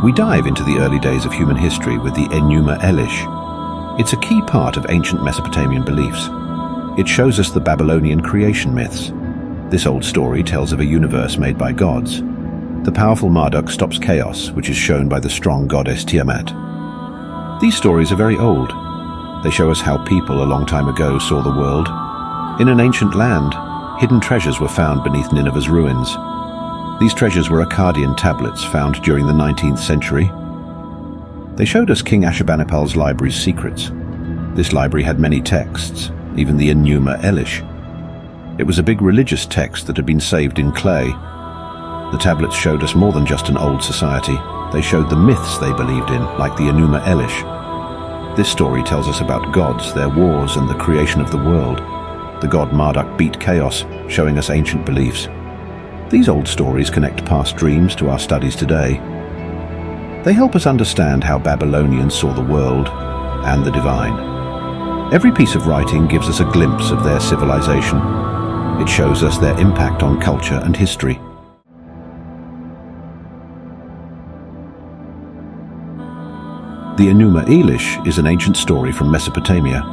We dive into the early days of human history with the Enuma Elish. It's a key part of ancient Mesopotamian beliefs. It shows us the Babylonian creation myths. This old story tells of a universe made by gods. The powerful Marduk stops chaos, which is shown by the strong goddess Tiamat. These stories are very old. They show us how people a long time ago saw the world. In an ancient land, hidden treasures were found beneath Nineveh's ruins. These treasures were Akkadian tablets found during the 19th century. They showed us King Ashurbanipal's library's secrets. This library had many texts, even the Enuma Elish. It was a big religious text that had been saved in clay. The tablets showed us more than just an old society. They showed the myths they believed in, like the Enuma Elish. This story tells us about gods, their wars, and the creation of the world. The god Marduk beat chaos, showing us ancient beliefs. These old stories connect past dreams to our studies today. They help us understand how Babylonians saw the world and the divine. Every piece of writing gives us a glimpse of their civilization. It shows us their impact on culture and history. The Enuma Elish is an ancient story from Mesopotamia.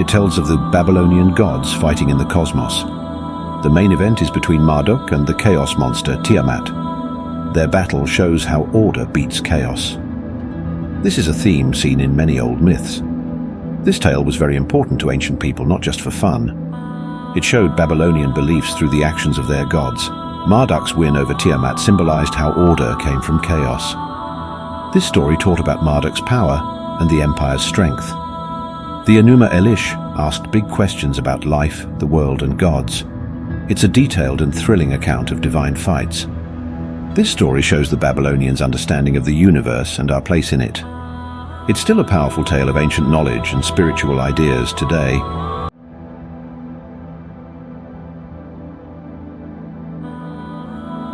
It tells of the Babylonian gods fighting in the cosmos. The main event is between Marduk and the chaos monster Tiamat. Their battle shows how order beats chaos. This is a theme seen in many old myths. This tale was very important to ancient people, not just for fun. It showed Babylonian beliefs through the actions of their gods. Marduk's win over Tiamat symbolized how order came from chaos. This story taught about Marduk's power and the empire's strength. The Enuma Elish asked big questions about life, the world, and gods. It's a detailed and thrilling account of divine fights. This story shows the Babylonians' understanding of the universe and our place in it. It's still a powerful tale of ancient knowledge and spiritual ideas today.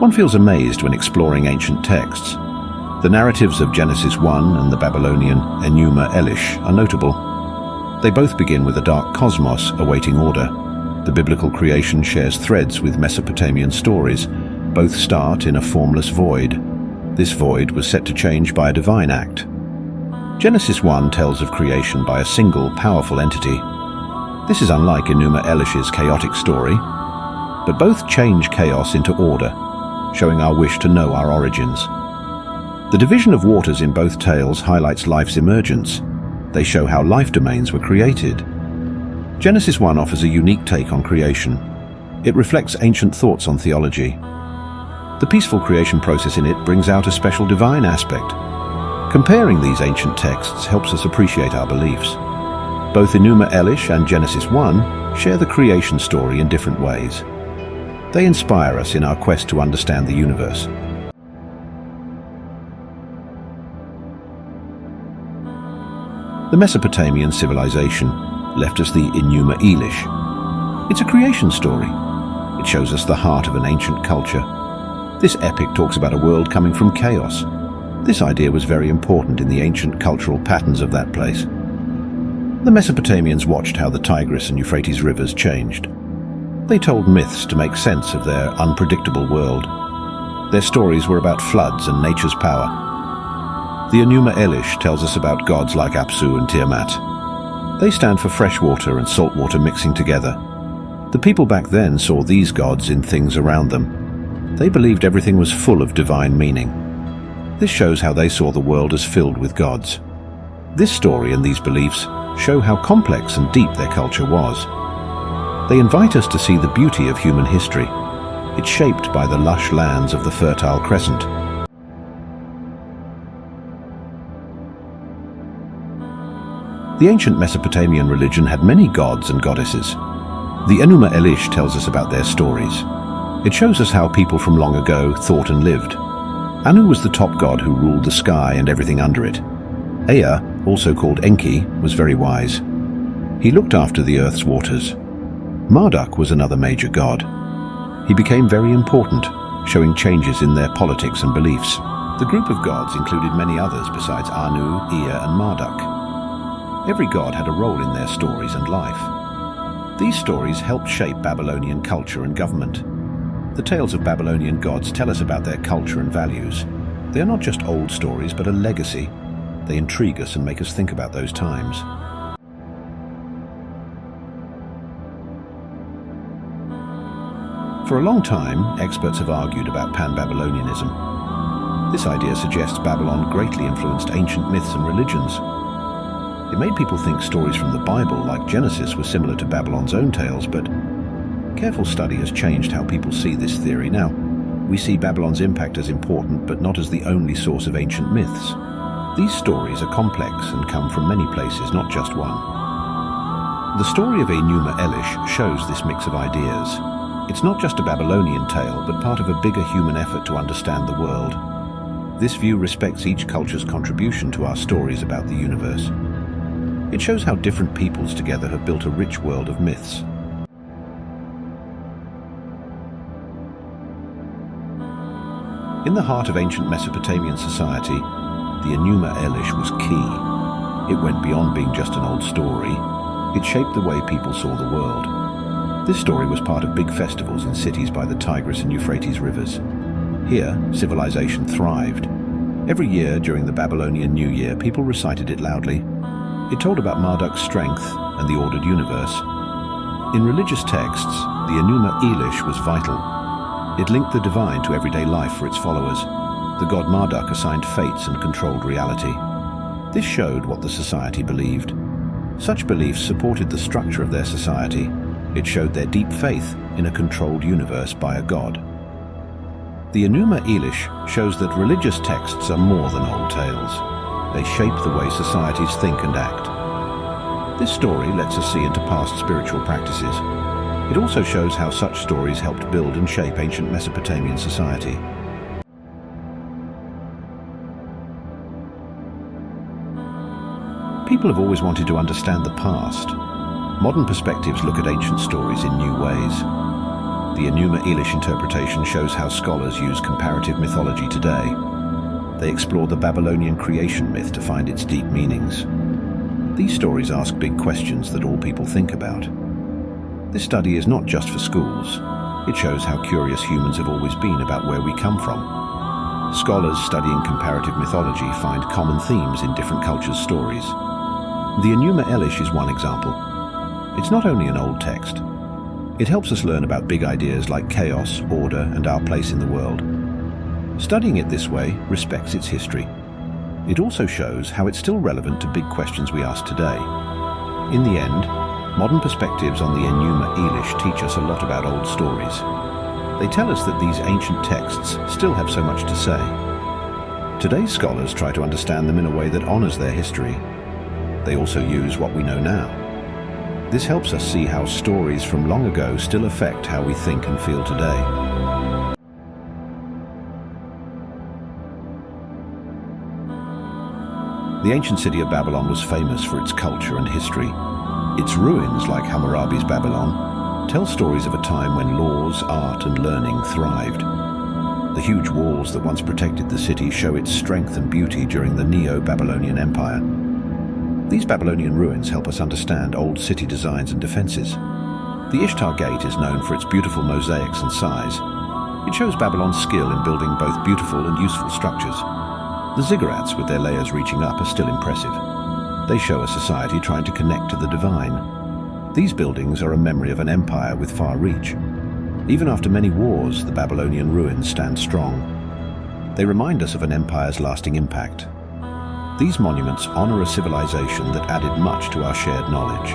One feels amazed when exploring ancient texts. The narratives of Genesis 1 and the Babylonian Enuma Elish are notable. They both begin with a dark cosmos awaiting order. The biblical creation shares threads with Mesopotamian stories. Both start in a formless void. This void was set to change by a divine act. Genesis 1 tells of creation by a single, powerful entity. This is unlike Enuma Elish's chaotic story, but both change chaos into order, showing our wish to know our origins. The division of waters in both tales highlights life's emergence. They show how life domains were created. Genesis 1 offers a unique take on creation. It reflects ancient thoughts on theology. The peaceful creation process in it brings out a special divine aspect. Comparing these ancient texts helps us appreciate our beliefs. Both Enuma Elish and Genesis 1 share the creation story in different ways. They inspire us in our quest to understand the universe. The Mesopotamian civilization left us the Enuma Elish. It's a creation story. It shows us the heart of an ancient culture. This epic talks about a world coming from chaos. This idea was very important in the ancient cultural patterns of that place. The Mesopotamians watched how the Tigris and Euphrates rivers changed. They told myths to make sense of their unpredictable world. Their stories were about floods and nature's power. The Enuma Elish tells us about gods like Apsu and Tiamat. They stand for fresh water and salt water mixing together. The people back then saw these gods in things around them. They believed everything was full of divine meaning. This shows how they saw the world as filled with gods. This story and these beliefs show how complex and deep their culture was. They invite us to see the beauty of human history. It's shaped by the lush lands of the Fertile Crescent. The ancient Mesopotamian religion had many gods and goddesses. The Enuma Elish tells us about their stories. It shows us how people from long ago thought and lived. Anu was the top god who ruled the sky and everything under it. Ea, also called Enki, was very wise. He looked after the earth's waters. Marduk was another major god. He became very important, showing changes in their politics and beliefs. The group of gods included many others besides Anu, Ea, and Marduk. Every god had a role in their stories and life. These stories helped shape Babylonian culture and government. The tales of Babylonian gods tell us about their culture and values. They are not just old stories, but a legacy. They intrigue us and make us think about those times. For a long time, experts have argued about pan-Babylonianism. This idea suggests Babylon greatly influenced ancient myths and religions. It made people think stories from the Bible, like Genesis, were similar to Babylon's own tales, but careful study has changed how people see this theory. Now, we see Babylon's impact as important, but not as the only source of ancient myths. These stories are complex and come from many places, not just one. The story of Enuma Elish shows this mix of ideas. It's not just a Babylonian tale, but part of a bigger human effort to understand the world. This view respects each culture's contribution to our stories about the universe. It shows how different peoples together have built a rich world of myths. In the heart of ancient Mesopotamian society, the Enuma Elish was key. It went beyond being just an old story. It shaped the way people saw the world. This story was part of big festivals in cities by the Tigris and Euphrates rivers. Here, civilization thrived. Every year during the Babylonian New Year, people recited it loudly. It told about Marduk's strength and the ordered universe. In religious texts, the Enuma Elish was vital. It linked the divine to everyday life for its followers. The god Marduk assigned fates and controlled reality. This showed what the society believed. Such beliefs supported the structure of their society. It showed their deep faith in a controlled universe by a god. The Enuma Elish shows that religious texts are more than old tales. They shape the way societies think and act. This story lets us see into past spiritual practices. It also shows how such stories helped build and shape ancient Mesopotamian society. People have always wanted to understand the past. Modern perspectives look at ancient stories in new ways. The Enuma Elish interpretation shows how scholars use comparative mythology today. They explore the Babylonian creation myth to find its deep meanings. These stories ask big questions that all people think about. This study is not just for schools. It shows how curious humans have always been about where we come from. Scholars studying comparative mythology find common themes in different cultures' stories. The Enuma Elish is one example. It's not only an old text. It helps us learn about big ideas like chaos, order, and our place in the world. Studying it this way respects its history. It also shows how it's still relevant to big questions we ask today. In the end, modern perspectives on the Enuma Elish teach us a lot about old stories. They tell us that these ancient texts still have so much to say. Today's scholars try to understand them in a way that honors their history. They also use what we know now. This helps us see how stories from long ago still affect how we think and feel today. The ancient city of Babylon was famous for its culture and history. Its ruins, like Hammurabi's Babylon, tell stories of a time when laws, art, and learning thrived. The huge walls that once protected the city show its strength and beauty during the Neo-Babylonian Empire. These Babylonian ruins help us understand old city designs and defenses. The Ishtar Gate is known for its beautiful mosaics and size. It shows Babylon's skill in building both beautiful and useful structures. The ziggurats, with their layers reaching up, are still impressive. They show a society trying to connect to the divine. These buildings are a memory of an empire with far reach. Even after many wars, the Babylonian ruins stand strong. They remind us of an empire's lasting impact. These monuments honor a civilization that added much to our shared knowledge.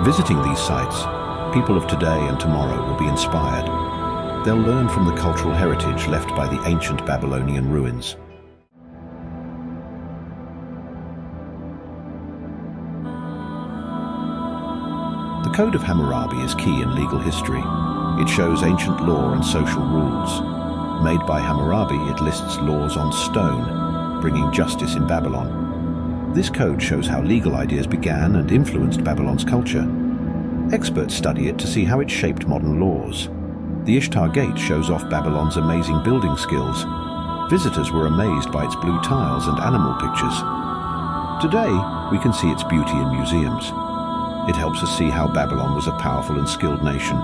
Visiting these sites, people of today and tomorrow will be inspired. They'll learn from the cultural heritage left by the ancient Babylonian ruins. The Code of Hammurabi is key in legal history. It shows ancient law and social rules. Made by Hammurabi, it lists laws on stone, bringing justice in Babylon. This code shows how legal ideas began and influenced Babylon's culture. Experts study it to see how it shaped modern laws. The Ishtar Gate shows off Babylon's amazing building skills. Visitors were amazed by its blue tiles and animal pictures. Today, we can see its beauty in museums. It helps us see how Babylon was a powerful and skilled nation.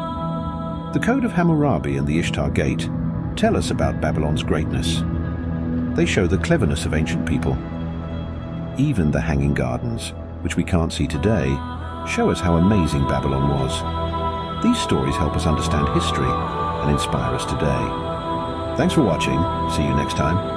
The Code of Hammurabi and the Ishtar Gate tell us about Babylon's greatness. They show the cleverness of ancient people. Even the Hanging Gardens, which we can't see today, show us how amazing Babylon was. These stories help us understand history and inspire us today. Thanks for watching. See you next time.